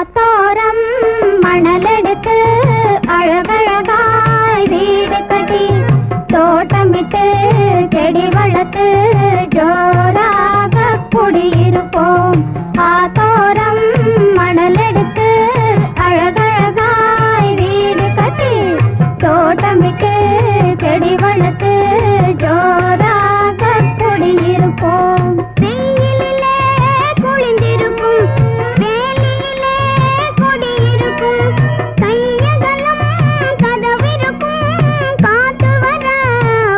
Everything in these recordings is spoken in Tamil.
ஆத்தோரம் மணலெடுத்து அழகழகாய் வீடு கட்டி தோட்டமிட்டு செடி வளர்த்து ஜோராக குடியிருப்போம். ஆத்தோரம் மணலெடுத்து அழகழகாய் வீடு கட்டி தோட்டமிட்டு செடி வளர்த்து ஜோராக குடியிருப்போம். வெயிலிலே குளிந்திருக்கும் வேலியிலே குடியிருக்கும் கையகலம் கதவிருக்கும் காத்து வர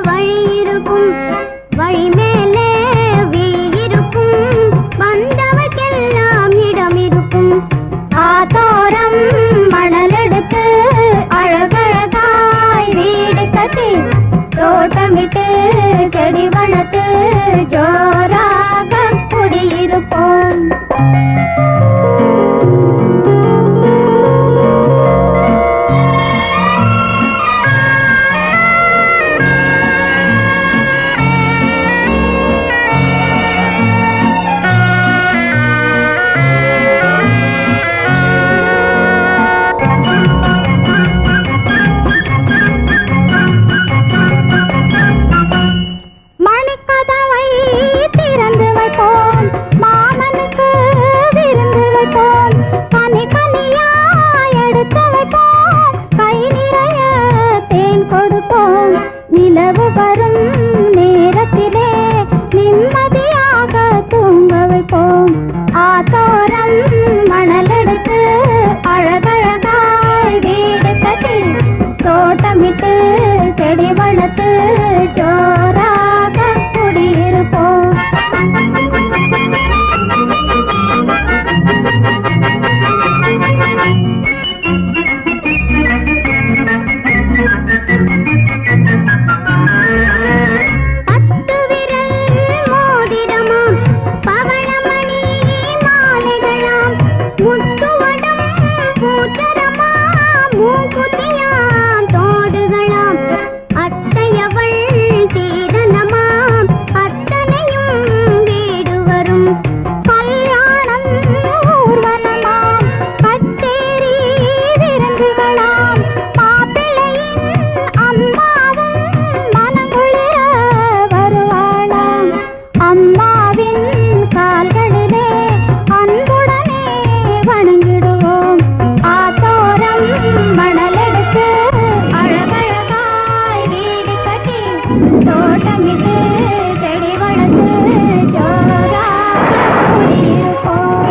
வழி இருக்கும் வழி மேலே வீயிருக்கும் வந்தவர்க்கெல்லாம் இடம் இருக்கும். ஆத்தோரம் மணலெடுத்து அழகழகாய் வீடு கட்டி தோட்டமிட்டு செடி வளர்த்து ஜோராக குடியிருப்போம். மணிக்கதவை திறந்து வைப்போம், மாமனுக்கு விருந்து வைப்போம், கனி கனியாய் எடுத்து வைப்போம், கை நிறைய தேன் கொடுப்போம். நிலவு வரும் நேரத்திலே நிம்மதியாக தூங்க வைப்போம். ஆத்தோரம் மணலெடுத்து அழகழகாய் வீடு கட்டி தோட்டமிட்டு செடி வளர்த்து ஜோராக குடியிருப்போம். பத்து விரல் மோதிரமாம் பவளமணி மாலைகளாம் முத்துவடம் பூச்சரமாம் மூக்குத்தியாம் தோடுகளாம் அத்தையவள் தீரனமாம் அத்தனையும் வீடு வரும் கல்யாணம் ஊர்வலமாம் கச்சேரி விருந்துகளாம் மாப்பிள்ளையின் அம்மாவும் மனங்குளிர வருவாளாம். அம்மாவின் கால்களிலே அன்புடனே வணங்கிடுவோம். ஆத்தோரம் மணலெடுத்து அழகழகாய் வீடு கட்டி தோட்டமிட்டு செடி வளர்த்து ஜோராக குடியிருப்போம்.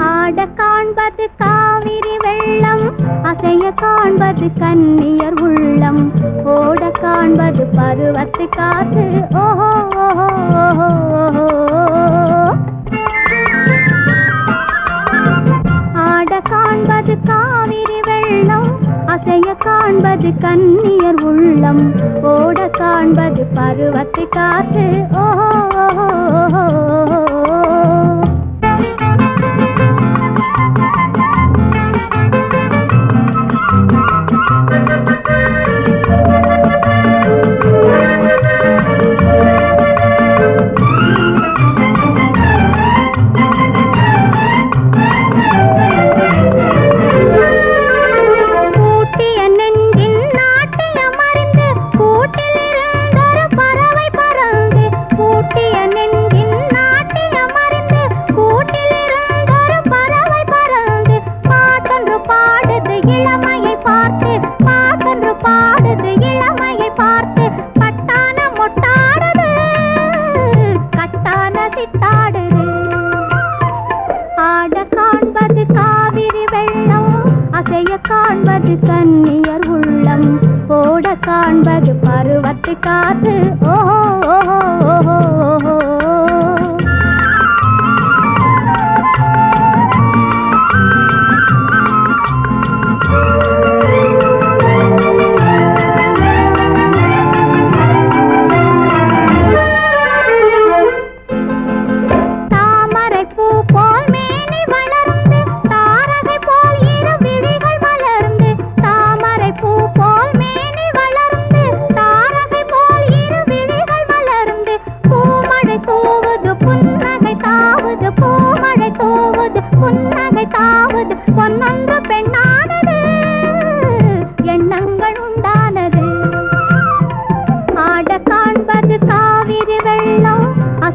ஆட காண்பது காவிரி வெள்ளம், அசைய காண்பது கன்னியர் உள்ளம், ஓட காண்பது பருவத்து காற்று. ஓஹோ ஓஹோ ஓஹோ. ஆட காண்பது காவிரி வெள்ளம், அசைய காண்பது கன்னியர் உள்ளம், ஓட காண்பது பருவத்து காற்று. ஓஹோ ஓஹோ ஓஹோ. கூட்டிய நெஞ்சின் நாட்டியம் அறிந்து கூட்டிலிருந்தொரு பறவை பறந்து, கூட்டிய நெஞ்சின் நாட்டியம் அறிந்து கூட்டிலிருந்தொரு பறவை பறந்து, பாட்டொன்று பாடுது இளமையை பார்த்து, பாட்டொன்று பாடுது இளமையை பார்த்து, பட்டான மொட்டாடுது கட்டான சித்தாடுது. ஆட காண்பது காவிரி வெள்ளம், அசைய காண்பது கன்னியர் உள்ளம், ஓட காண்பது பருவத்து காற்று. ஓஹோ ஓஹோ ஓஹோ ஓஹோ.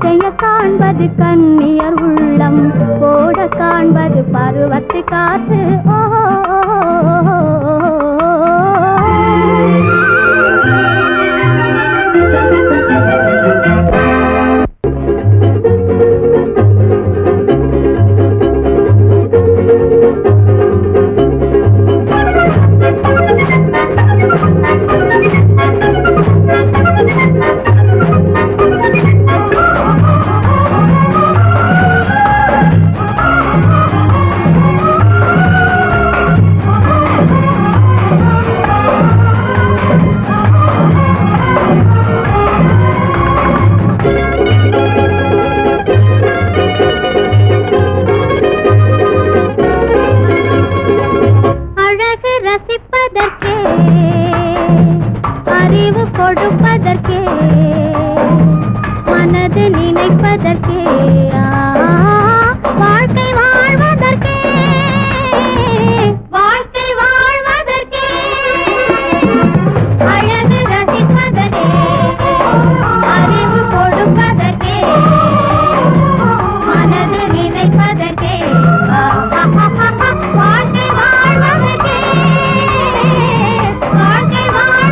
அசைய காண்பது கன்னியர் உள்ளம், ஓட காண்பது பருவத்து காற்று. ஓஹோ அறிவு கொடுப்பதற்கே, மனது நினைப்பதற்கே, வாழ்க்கை வாழ்வதற்கே, வாழ்க்கை வாழ்வதற்கே, அழகு ரசிப்பதற்கே, அறிவு கொடுப்பதற்கே, மனது நினைப்பதற்கே, வாழ்க்கை வாழ்வதற்கே, வாழ்க்கை வாழ்வதற்கே.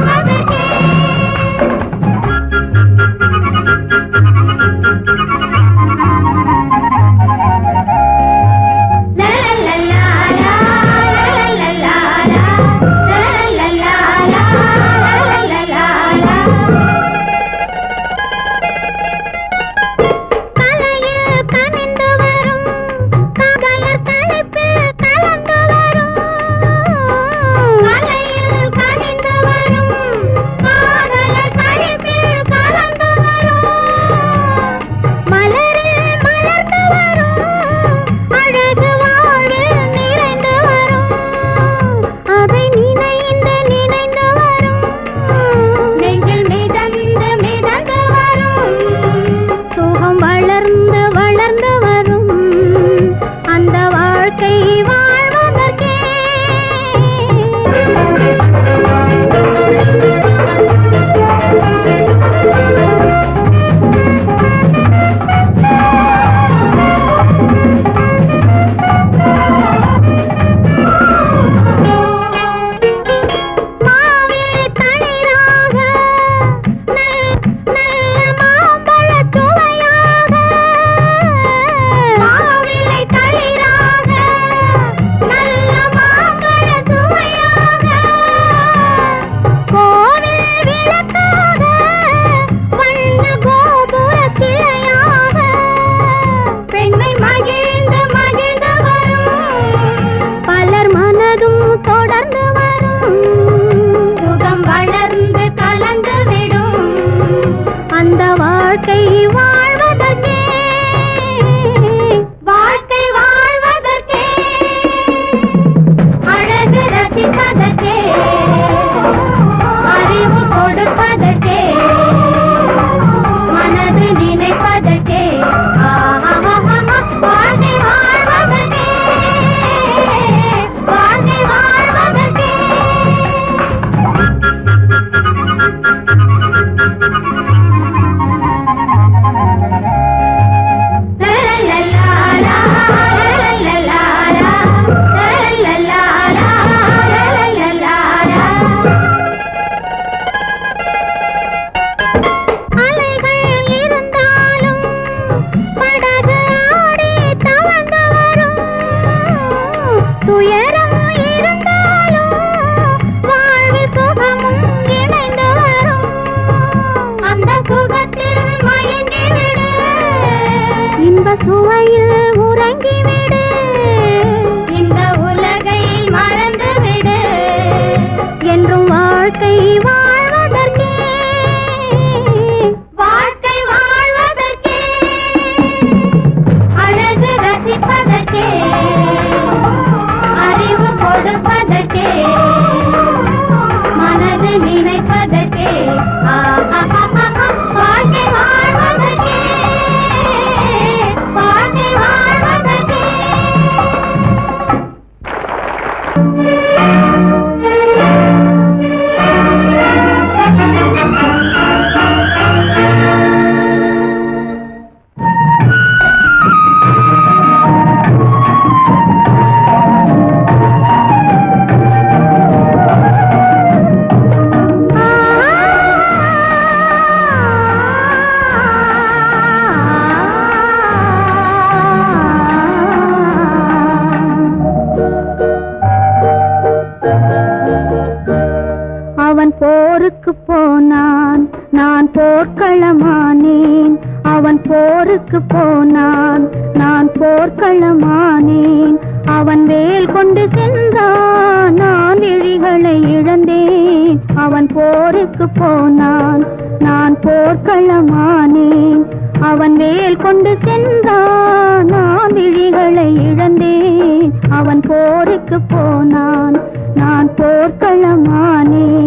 போர்க்களமானேன். அவன் போருக்கு போனான், நான் போர்க்களமானேன். அவன் வேல் கொண்டு சென்றான், நான் விழிகளை இழந்தேன். அவன் போருக்கு போனான், நான் போர்க்களமானேன். அவன் வேல் கொண்டு சென்றான், நான் விழிகளை இழந்தேன். அவன் போருக்கு போனான், நான் போர்க்களமானேன்.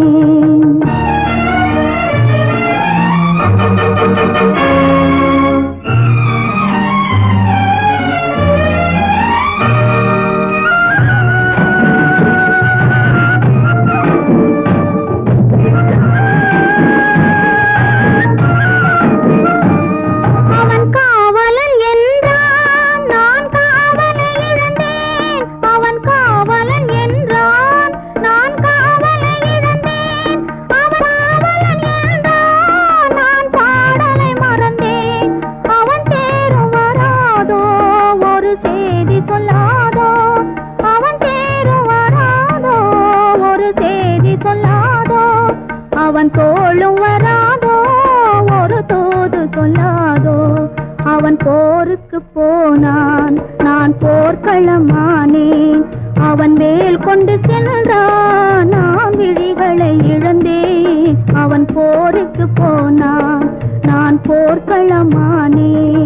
அவன் தோளும் வராதோ, ஒரு தூது சொல்லாதோ. அவன் போருக்கு போனான், நான் போர்க்களமானேன். அவன் வேல் கொண்டு சென்றான், நான் விழிகளை இழந்தேன். அவன் போருக்கு போனான், நான் போர்க்களமானேன்.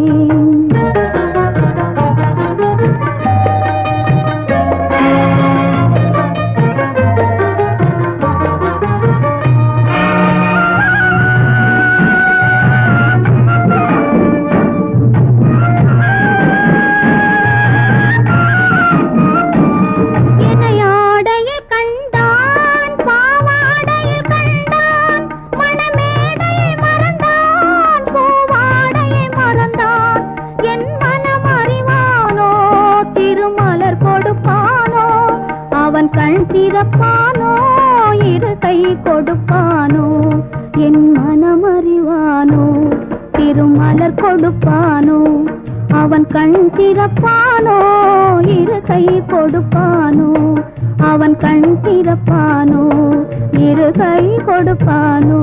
அவன் கண் திறப்பானோ, இரு கை கொடுப்பானோ, என் மனமறிவானோ, திருமலர் கொடுப்பானோ. அவன் கண் திறப்பானோ, இரு கை கொடுப்பானோ. அவன் கண் திறப்பானோ, இரு கை கொடுப்பானோ.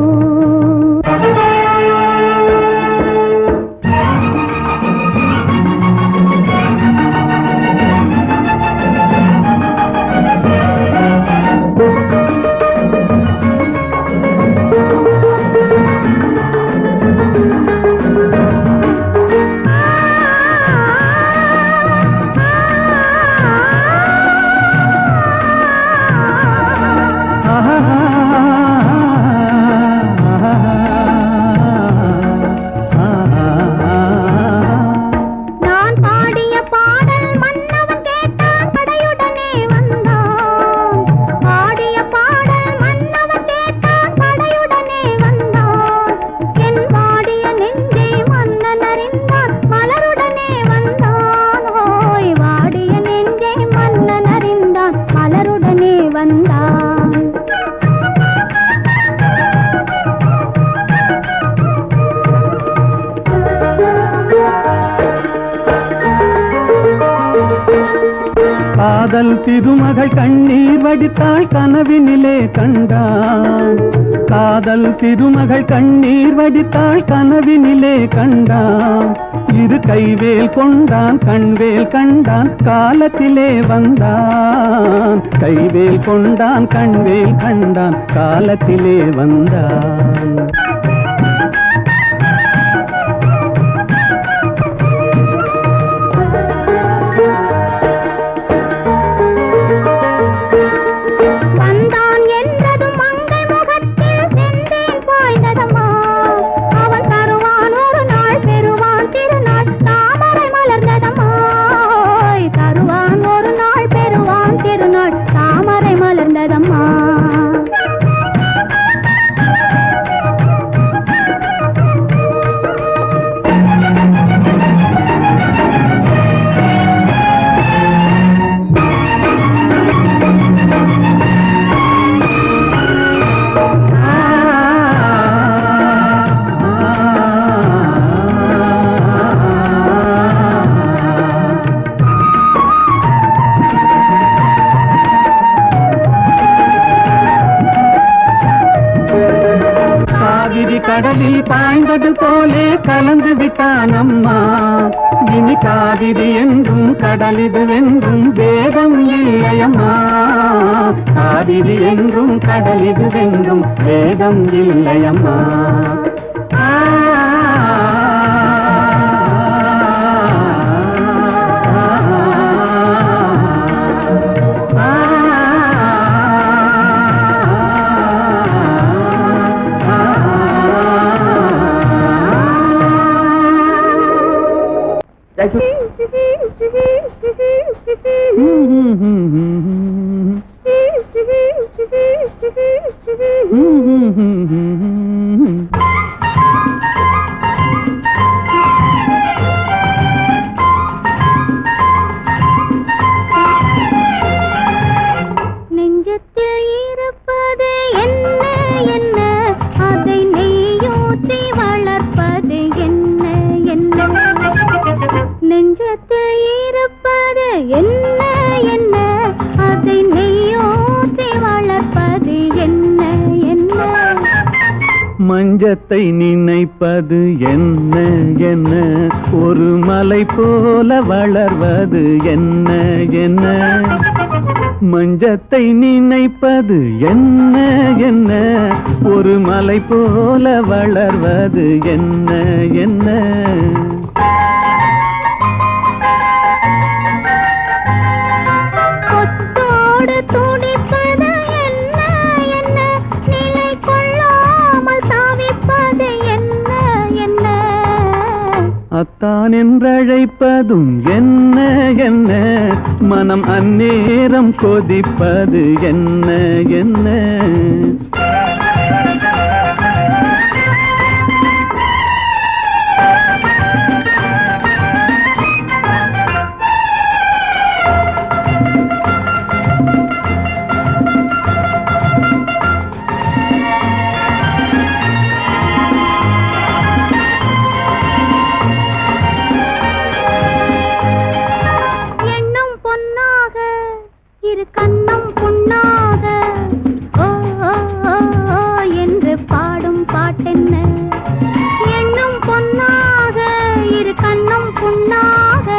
காதல் திருமகள் கண்ணீர் வடித்தாள், கனவினிலே கண்டான். காதல் திருமகள் கண்ணீர் வடித்தாள், கனவினிலே கண்டான். இரு கைவேல் கொண்டான், கண்வேல் கண்டான், காலத்திலே வந்தான். கைவேல் கொண்டான், கண்வேல் கண்டான், காலத்திலே வந்தான். காவிரி கடலில் பாய்ந்தது போலே கலந்து விட்டான் அம்மா. இனி காவிரி என்றும் கடலிது வென்றும் வேதம் இல்லையம்மா. காவிரி என்றும் கடலிது வென்றும் வேதம் இல்லையம்மா. நெஞ்சத்தில் இருப்பது என்ன என்ன, அதை நெய்யூற்றி வளர்ப்பது என்ன என்ன. நெஞ்சத்தில் இருப்பது என்ன என்ன, அதை நெய்யூற்றி வளர்ப்பது என்ன என்ன. மஞ்சத்தை நினைப்பது என்ன என்ன, ஒரு மலை போல வளர்வது என்ன என்ன. மஞ்சத்தை நினைப்பது என்ன என்ன, ஒரு மலை போல வளர்வது என்ன என்ன. கொத்தோடு துடிப்பது என்ன என்ன, நிலை கொள்ளாமல் தவிப்பது என்ன என்ன. அத்தான் என்றழைப்பதும் என்ன என்ன, மனம் அந்நேரம் கொதிப்பது என்ன என்ன. இரு கண்ணம் புண்ணாக ஓ ஓ ஓ ஓ என்று பாடும் பாட்டென்ன. எண்ணும் பொன்னாக இரு கண்ணம் புண்ணாக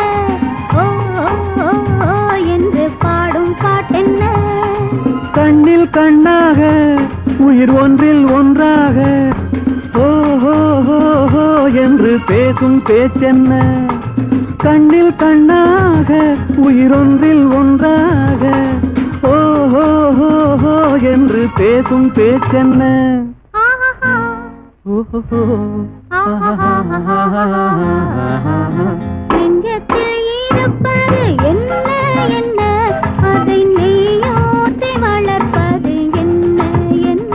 ஓ ஓ ஓ ஓ என்று பாடும் பாட்டென்ன. கண்ணில் கண்ணாக உயிர் ஒன்றில் ஒன்றாக ஓ ஹோ ஹோ ஹோ என்று பேசும் பேச்சென்ன. கண்ணில் கண்ணாக உயிரொன்றில் ஒன்றாக ஓ ஹோ ஹோ ஹோ என்று பேசும் பேச்சென்ன. நெஞ்சத்தில் இருப்பது என்ன என்ன, அதை நெய்யூற்றி வளர்ப்பது என்ன என்ன.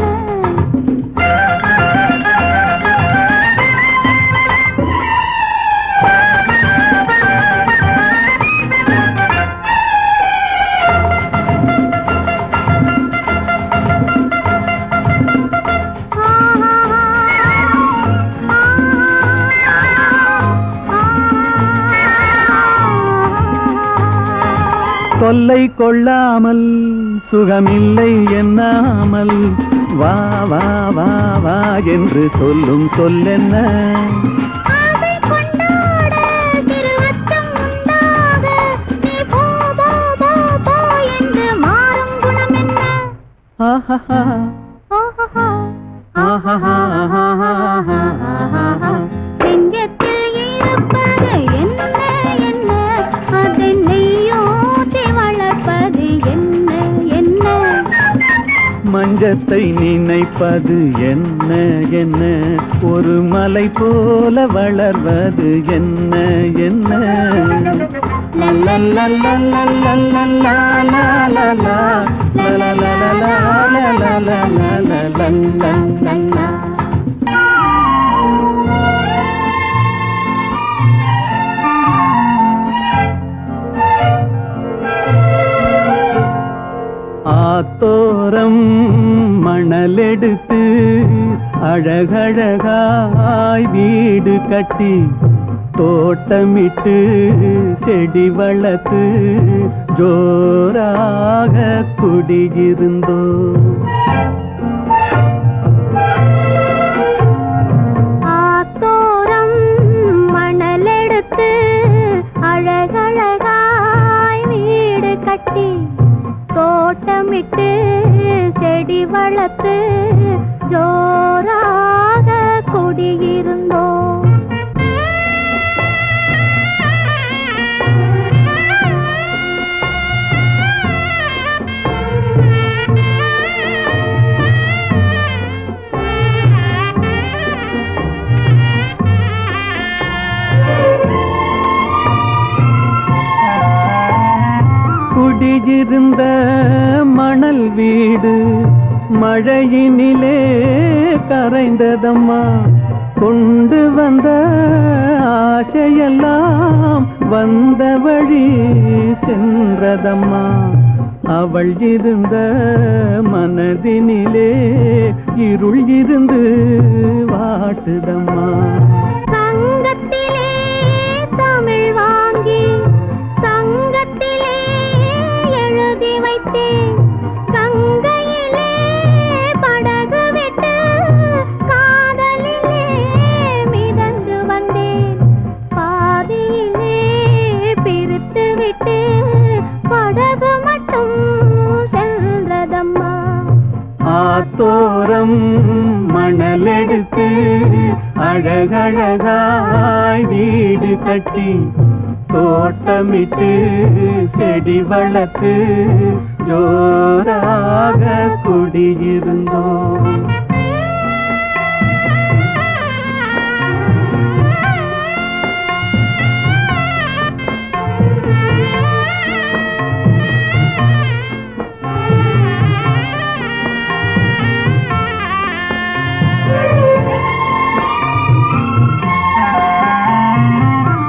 தொல்லை கொள்ளாமல் சுகமில்லை என்னாமல் வா வா வா வா என்று சொல்லும் சொல்லென்ன. அதை கொண்டாட திருவச்சம் உண்டாக நீ போ போ போ போ என்று மாறும் குணம் என்ன. ஆஹா ஓஹோ ஆஹா. நெஞ்சத்தில் இருப்பது என்ன என்ன, அதை நெய்யூற்றி வளர்ப்பது என்ன என்ன. மஞ்சத்தை நினைப்பது என்ன என்ன, ஒரு மலை போல வளர்வது என்ன என்ன. ஆத்தோரம் மணலெடுத்து அழகழகாய் வீடு கட்டி தோட்டமிட்டு செடி வளர்த்து ஜோராக குடியிருந்தோ. இருந்த மணல் வீடு மழையினிலே கரைந்ததம்மா. கொண்டு வந்த ஆசையெல்லாம் வந்த வழி சென்றதம்மா. அவள் இருந்த மனதினிலே இருள் இருந்து வாட்டுதம்மா. சங்கத்திலே தமிழ் வாங்கி சங்கத்திலே எழுதி வைத்தேன். கங்கையிலே படகு விட்டு காதலிலே மிதந்து வந்தேன். பாதியிலே பிரித்து விட்டு படகு மட்டும் சென்றதம்மா. ஆத்தோரம் மணலெடுத்து அழகழகாய் வீடு கட்டி தோட்டமிட்டு செடி வளர்த்து ஜோராக குடியிருந்தோம்.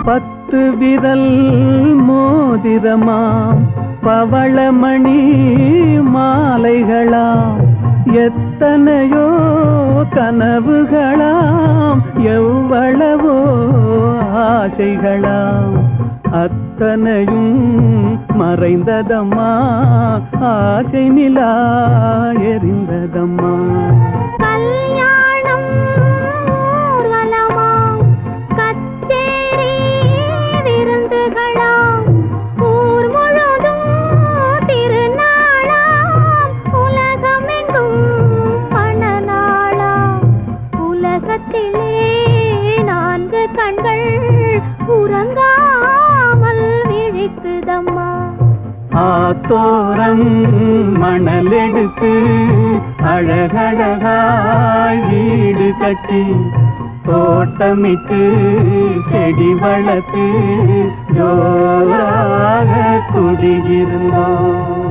பத்து விரல் மோதிரமாம் பவளமணி மாலைகளாம் எத்தனையோ கனவுகளாம் எவ்வளவோ ஆசைகளாம் அத்தனையும் மறைந்ததம்மா. ஆசை நிலா எரிந்ததம்மா. கல்யாணம் ஊர்வலமாம் கச்சேரி விருந்துகளாம் ஊர் முழுதும் திருநாளாம் உலகமெங்கும் பணநாளாம். உலகத்திலே 4 கண்கள் உறங்காமல் விழிக்குதம்மா. ஆத்தோரம் மணலெடுத்து அழகழகாய் வீடு கட்டி தோட்டமிட்டு செடி வளர்த்து ஜோராக குடியிருந்தோம்.